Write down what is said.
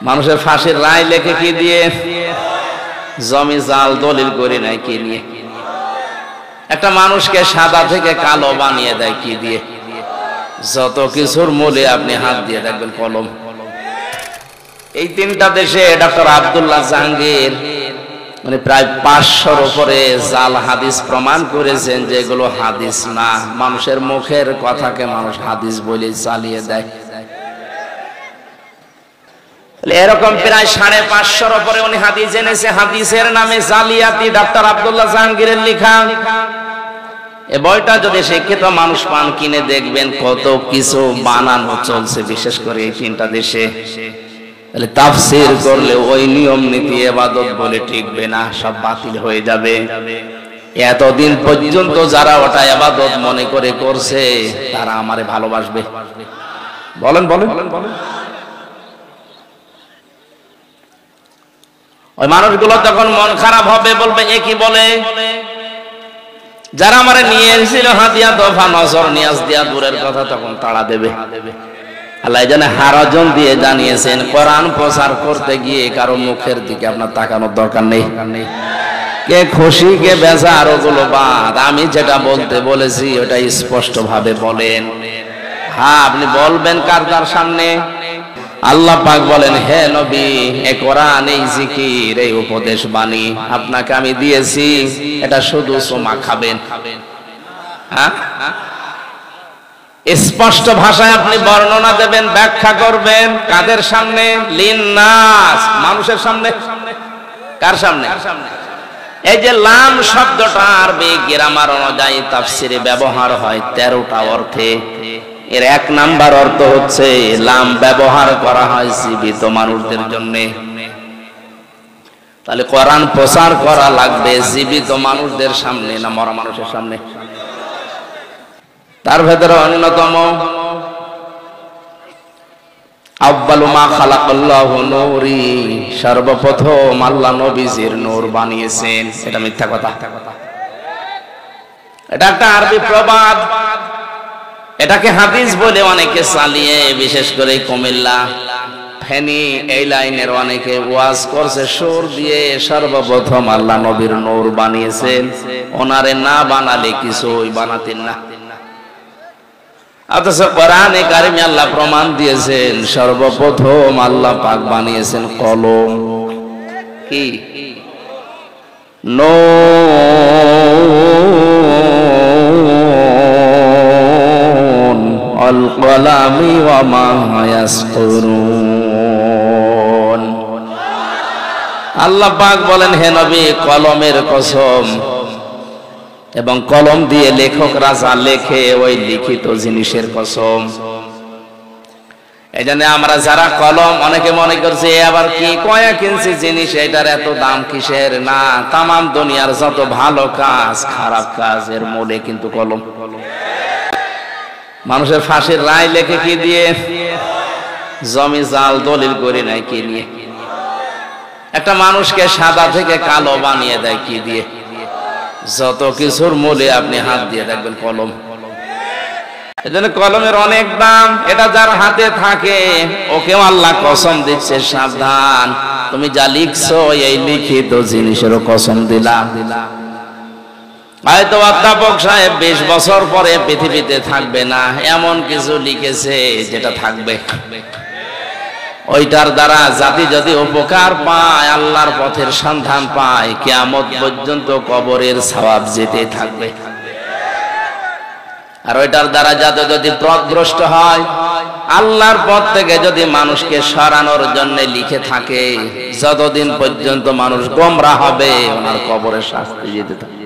মানুষের ফাঁসির রায় লেখে কি দিয়ে? জমি জাল দলিল করে নাই কি নিয়ে? একটা মানুষকে সাদা থেকে কালো বানিয়ে দেয় কি দিয়ে? যত কিছুর মূলে আপনি হাত দিয়ে দেখবেন কলম। এই তিনটা দেশে ডক্টর আব্দুল্লাহ জাহাঙ্গীর মানে প্রায় 500-র উপরে জাল হাদিস প্রমাণ করেছেন যে এগুলো হাদিস না, মানুষের মুখের কথাকে মানুষ হাদিস বলে চালিয়ে দেয়। এরকম প্রায় 550-র উপরে উনি হাদিস এনেছে, হাদিসের নামে জালিয়াতি ডক্টর আব্দুল্লাহ জাহাঙ্গীরের লেখা। এই বইটা যদি শিক্ষিত মানুষ পান কিনে দেখবেন কত কিছু বানানো চলছে, বিশেষ করে এই তিনটা দেশে। তাহলে তাফসীর করলে ওই নিয়ম নীতি ইবাদত বলে টিকবে না, সব বাতিল হয়ে যাবে। এতদিন পর্যন্ত যারা ওটা ইবাদত মনে করে করছে তারা আমারে ভালোবাসবে? বলেন বলেন বলেন। ওই মানুষগুলো তখন মন খারাপ হবে, বলবে এ কি বলে? যারা আমারে নিয়ে এসেছিল হাতিয়া দফা নজর নিয়াজ দিয়া দূরের কথা, তখন তাড়া দেবে। আল্লাহ জানে হারাজন দিয়ে জানিয়েছেন কোরআন প্রচার করতে গিয়ে কারো মুখের দিকে আপনার তাকানোর দরকার নেই। কে খুশি কে বেজার ওগুলো বাদ, আমি যেটা বলতে বলেছি ওটা স্পষ্ট ভাবে বলেন। হ্যাঁ, আপনি বলবেন কার সামনে? আল্লাহ পাক বলেন, হে নবী, এই কোরআন, এই জিকির, এই উপদেশ বাণী আপনাকে আমি দিয়েছি, এটা শুধু সোমা খাবেন। হ্যাঁ, স্পষ্ট ভাষায় আপনি বর্ণনা দেবেন, ব্যাখ্যা করবেন। কাদের সামনে? লিন্নাস, মানুষের সামনে। কার সামনে? এই যে লাম শব্দটা আরবি গ্রামার অনুযায়ী তাফসিরে ব্যবহার হয় 13টা অর্থে। এর 1 নাম্বার অর্থ হচ্ছে লাম ব্যবহার করা হয় জীবিত মানুষদের জন্য। তাহলে কোরআন প্রচার করা লাগবে জীবিত মানুষদের সামনে না মরা মানুষের সামনে? তার ভেতরে অন্যতম আউয়ালু মা খালাকাল্লাহু নূরি, সর্বপ্রথম আল্লাহ নবীজির নূর বানিয়েছেন। এটা মিথ্যা কথা। এটা একটা আরবি প্রবাদ, এটাকে হাদিস বলে অনেকে চালিয়ে, বিশেষ করে কুমিল্লা, ফেনী এই লাইনের অনেকে ওয়াজ করছে সুর দিয়ে, সর্বপ্রথম আল্লাহ নবীর নূর বানিয়েছেন, ওনারে না বানালে কিছুই বানাতেন না। অথচ কোরআনে কারিমে আল্লাহ প্রমাণ দিয়েছেন সর্বপ্রথম আল্লাহ পাক বানিয়েছেন কলম। কি? নুন আল কলামি ওয়া মা ইয়াসতুরুন। আল্লাহ পাক বলেন, হে নবী, কলমের কসম, এবং কলম দিয়ে লেখকরা যা লেখে ওই লিখিত জিনিসের কসম। এই জন্য আমরা যারা কলম, অনেকে মনে করছে আবার কি কয়েক ইঞ্চি জিনিস, এটার এত দাম কিসের? না, তামাম দুনিয়ার যত ভালো কাজ, খারাপ কাজের মূলে কিন্তু কলম। মানুষের ফাঁসির রায় লেখে কি দিয়ে? জমি জাল দলিল করে নাই কি নিয়ে? একটা মানুষকে সাদা থেকে কালো বানিয়ে দেয় কি দিয়ে? যত কিছুর মূলে আপনি হাত দিয়ে দেখবেন কলম। এজন্য কলমের অনেক দাম। এটা যার হাতে থাকে ওকেও আল্লাহ কসম দিচ্ছে, সাবধান, তুমি যা লিখছো এই লিখিত জিনিসেরও কসম দিলাম। হয়তো অধ্যাপক সাহেব 20 বছর পরে পৃথিবীতে থাকবে না, এমন কিছু লিখেছে যেটা থাকবে। ওইটার দ্বারা জাতি যদি উপকার পায়, আল্লাহর পথের সন্ধান পায়, কিয়ামত পর্যন্ত কবরের সওয়াব যেতে থাকবে। আর ওইটার দ্বারা যাতে যদি পথভ্রষ্ট হয়, আল্লাহর পথ থেকে যদি মানুষকে সরানোর জন্য লিখে থাকে, যতদিন পর্যন্ত মানুষ গোমরা হবে ওনার কবরের শাস্তি যেতে থাকে।